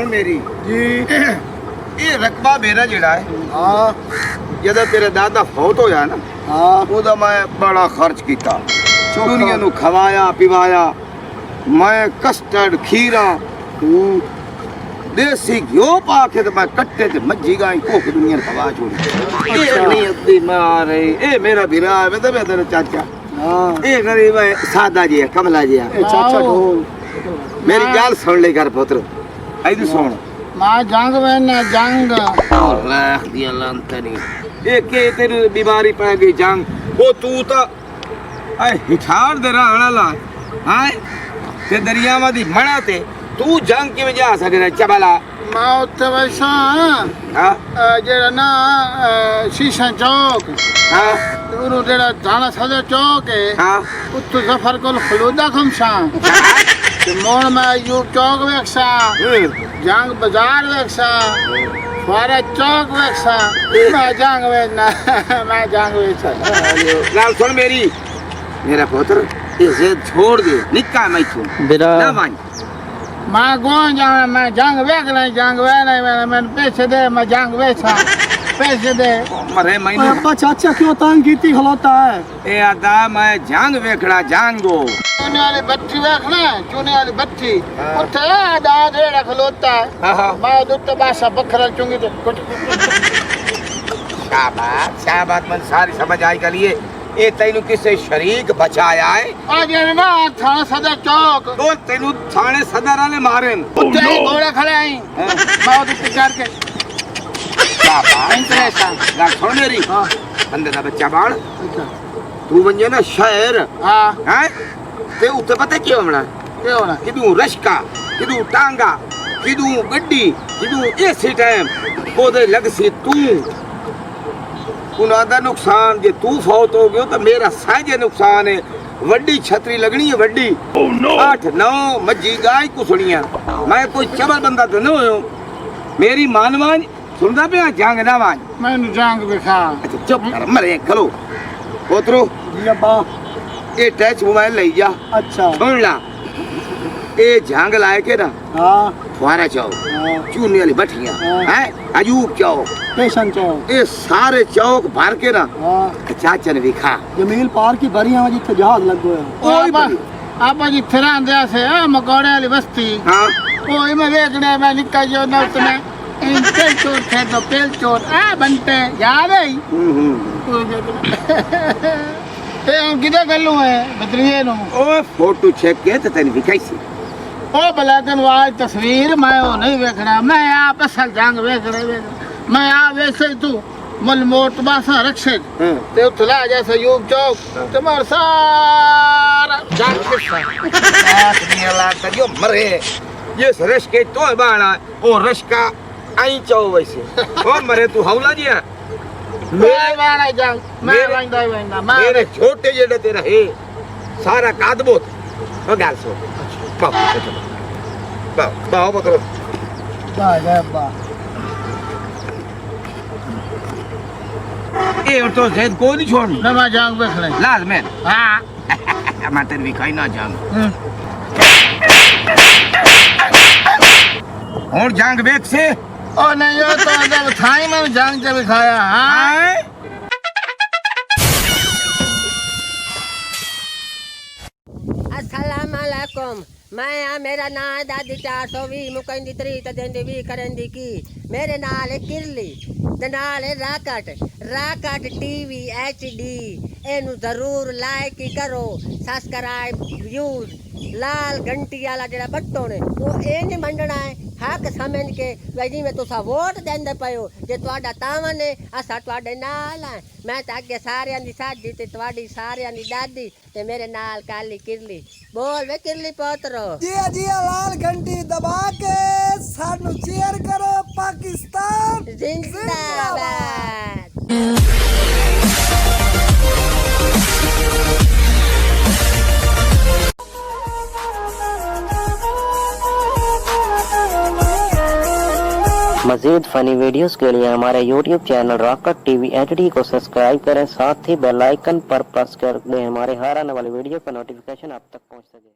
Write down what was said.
सुन मेरी जी ये रकबा मेरा जेड़ा है हाँ जदा तेरे दादा फौत होया ना हाँ ਉਹਦਾ ਮੈਂ ਬੜਾ ਖਰਚ ਕੀਤਾ ਦੁਨੀਆ ਨੂੰ ਖਵਾਇਆ ਪਿਵਾਇਆ ਮੈਂ ਕਸਟਰਡ ਖੀਰਾ ਦੇਸੀ ਘਿਓ ਪਾ ਕੇ ਤੇ ਮੈਂ ਕੱਟੇ ਤੇ ਮੱਝੀ ਗਾਈ ਭੁੱਖ ਦੁਨੀਆ ਨੂੰ ਖਵਾ ਛੋੜੀ ਇਹ ਨਹੀਂ ਅੱਧੀ ਮਾਰ ਇਹ ਮੇਰਾ ਵੀਰਾ ਹੈ ਤੇ ਮੇਰਾ ਚਾਚਾ हाँ ਇਹ ਗਰੀਬ ਹੈ ਸਾਦਾ ਜਿਹਾ ਕਮਲਾ ਜਿਹਾ ए चाचा ढोल ਮੇਰੀ ਗੱਲ ਸੁਣ ਲੈ ਕਰ ਪੁੱਤਰ ਐਦੀ ਸੁਣ माँ जंग में ना जंग ਅੱਲਾਹ ਦੀ ਲਾਂਤਨੀ ਇਹ ਕਿ ਤੇਰੀ ਬਿਮਾਰੀ ਪੈ ਗਈ ਜੰਗ ਉਹ ਤੂੰ ਤਾਂ ਐ ਹਿਠਾੜ ਦੇ ਰਹਿਣ ਵਾਲਾ ਹੈ ਤੇ ਦਰਿਆਵਾਂ ਦੀ ਮਣਾ ਤੇ ਤੂੰ ਜੰਗ ਕਿਵੇਂ ਜਾ ਸਕਦਾ ਚਬਲਾ माँ उत्ते वैसा ਹਾਂ जेड़ा ना शीशा चौक ਹਾਂ ਉਹਨੂੰ ਜਿਹੜਾ ਥਾਣਾ ਸਦਰ ਚੌਕ ਹੈ ਹਾਂ ਉੱਥੋਂ ਸਫਰ ਕੋਲ ਖਲੋਦਾ ਖਮਸ਼ਾਂ ਤੇ ਮੋਣ ਮੈਂ ਯੂਬ ਚੌਕ ਵੇਖਸਾਂ ਜੰਗ ਬਾਜ਼ਾਰ ਵੇਖਸਾਂ ਫਾਰਾ ਚੌਕ ਵੇਖਸਾਂ ਮੈਂ ਜੰਗ ਵੇਖਣਾ ਮੈਂ ਜੰਗ ਵੇਖਸਾਂ ਗੱਲ ਸੁਣ ਮੇਰੀ ਮੇਰਾ ਪੁੱਤਰ ਇਹ ਜ਼ਿੱਦ ਛੋੜ ਦੇ ਨਿੱਕਾ ਮੈਥੋਂ ਨਾ ਮੰਨ ਮੈਂ ਗੋਂ ਜਾਣਾ ਮੈਂ ਜੰਗ ਵੇਖਣਾ ਜੰਗ ਵੇਖਣਾ ਮੈਨੂੰ ਪੈਸੇ ਦੇ ਮੈਂ ਜੰਗ ਵੇਖਾਂ पैसे दे ਮਰੇ ਮੈਨੂੰ आपा चाचा क्यों तंग कीती खलोता है ਇਹ ਆਦਾ ਮੈਂ ਜੰਗ ਵੇਖਣਾ ਜੰਗੋ चूने वाली बत्ती देखना चूने वाली बत्ती उत्थे आदा जेड़ा खलोता है ਹਾਂ ਹਾਂ मैं दुत्ते बासा बखरा चुंगी तो कुछ शाबाश मन सारी समझ आई के लिए ये तेनू किसे शरीक बचाया है आज ये ना थाना सदर चौक तो तेनू थाने सदर वाले मारे उत्ते ही घोड़े खड़े आई मैं दुत्ते चढ़ के गल सुन मेरी हाँ बंदे दा बच्चा बाण अच्छा तू बन ना शहर हाँ है ते उत्ते पता की होना क्या होना किदू रश्का किदू टांगा किदू गड्डी किदू इसी टाइम ओदे लग सी तू उन्हां दा नुकसान जे तू फौत हो गयो तो मेरा साझे नुकसान है वड्डी छतरी लगनी है वड्डी 8-9 मज्जी गाय कुसड़ियां मैं कोई चबल बंदा तो न होयो मेरी मानवान सुनदा पे जंग ना वान मैंने जंग दिखा अच्छा चुप कर मरे खलो पोतरो जी अब्बा ये टच मोबाइल ले जा अच्छा सुन ला ये जंग लाए के ना हाँ फुआरा चौक हाँ चूने वाली भट्टियां हाँ। हैं अयूब चौक स्टेशन चौक ये सारे चौक भर के ना हाँ चाचा ने दिखा जमील पार की बरियां जिथे जहाज लग गया ओए बड़ी। आपा जी फिरांदे से मकोड़े वाली बस्ती हाँ ओए मैं देखने मैं निकल जो नौत में इन पेल चोर थे तो पेल चोर बनते याद है ते हम किधर गल्लू है बदलिए नो ओ फोटो चेक के तो तेन दिखाई सी ओ ब्लैक एंड व्हाइट तस्वीर मैं वो नहीं देखना मैं आप असल जंग देखना मैं आ वैसे तू मल मोट बासा रक्षक हां ते उतला जैसे यूब चौक तुम्हारा सारा जंग किस्सा दुनिया ला करियो मरे ये रश के तो बाणा ओ रश का आई चौ वैसे ओ मरे तू हौला जिया मैं वाला जंग मैं वंदा वंदा मेरे छोटे जेड़े तेरा है सारा कादबोत ओ गाल सो बाओ मतलब बा ए तो ज़ैद को नहीं छोड़नी ना मैं जंग देखना लाजमन हां मटन भी खाई ना जान और जंग बेक से ओ नहीं हो तो जब थाई में जंग जब खाया हां अस्सलाम वालेकुम मैं आ मेरा नाम है दादी 420 मुकंदी 3 तदेंदी भी करंदी की मेरे नाल है किरली ते नाल है राकट टीवी HD एनु जरूर लाइक करो सब्सक्राइब व्यूज लाल घंटी वाला जेड़ा बटन है वो ए नहीं मंडना है हक समझ के भाई जिवें तुसा वोट देंदे पयो जे तुहाडा तावन है असा तुहाडे नाल है मैं तां अगे सारियां दी साजी ते तुहाडी सारियां दी दादी ते मेरे नाल काली किरली बोल वे किरली पोतरो जी लाल घंटी दबा के सानू चेयर करो पाकिस्तान जिंदाबाद मज़ीद फ़नी वीडियोस के लिए हमारे YouTube channel rock-cut TV HD को सब्सक्राइब करें, साथ ही बेल आइकन पर प्रेस कर दें हमारे हर आने वाली वीडियो का नोटिफिकेशन आप तक पहुंच सके।